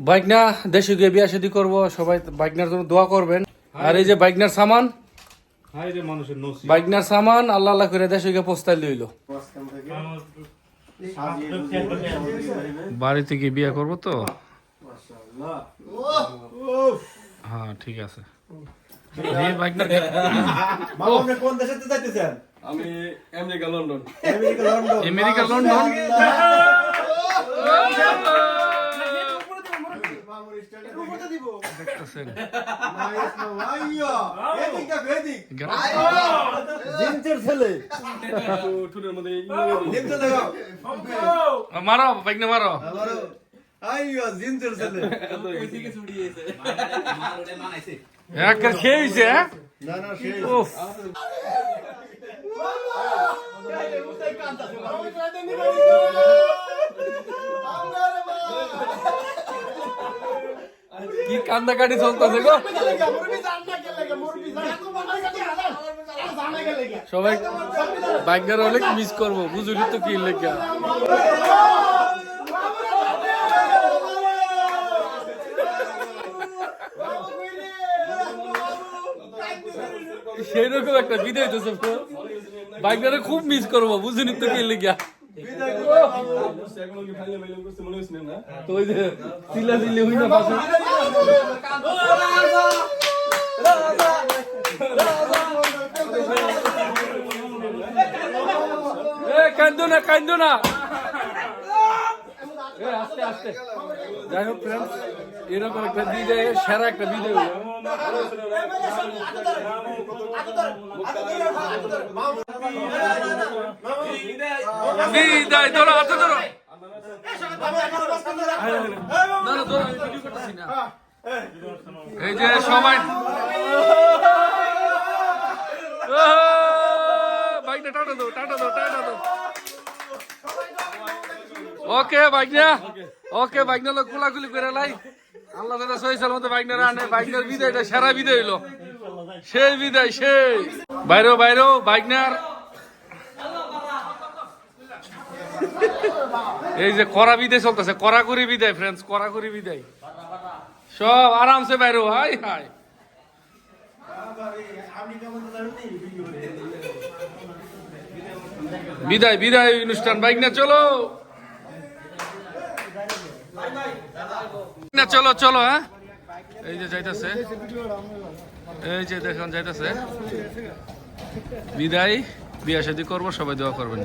বাইকনা দেশে গিয়ে বিয়া শাদী করবো, সবাই বাইকনার জন্য দোয়া করবেন। আর এই যে বাইকনার সামান, বাইকনার সামান আল্লাহ আল্লাহ করে দেশে গিয়ে পোস্তায় লইল। বাড়িতে গিয়ে বিয়া করবো তো। হ্যাঁ ঠিক আছে। আমি আমেরিকা লন্ডন। America London. দেখতেছেন মারো বাইকনা মারো। খেয়েছে কি কান্দাকাটি চলতেছে গো। সবাই বাইকনার অনেক মিস করবো, বুঝলি তো কি লেখা। সেই রকম একটা বিদায় তো বাইকনারে খুব মিস করবো, বুঝলি তো কি লেখা। তো ওই যে চিল্লা চিল্লি হই না পাশে। কান্দো না কান্দো না, আস্তে আস্তে। যাই হোক ফ্রেন্ডস, এরকম একটা বিদায়, সেরা একটা বিদায়। বিদায় ধরো, হাতে ধরো। এই যে সবাই বাইকটা টাটা দাও, টাটা দাও, টাটা দাও। ওকে বাইকনা, ওকে বাইকনা লোক কোলাকুলি করে লাই। আল্লাহ দাদা সহি সালামতে বাইকনার আনে। বাইকনার বিদায়টা সেরা বিদায় হইলো, সেই বিদায় সেই। বাইরেও বাইরেও বাইকনার এই যে করা বিদায় চলতেছে, করা করি বিদায় ফ্রেন্ডস, করা করি বিদায়। সব আরামসে বাইরে। হাই হাই বিদায়, বিদায় অনুষ্ঠান। বাইকনা চলো না, চলো চলো। হ্যাঁ এই যে যাইতেছে, এই যে দেখুন যাইতেছে বিদায়। বিয়া শাদী করবো, সবাই দোয়া করবেন।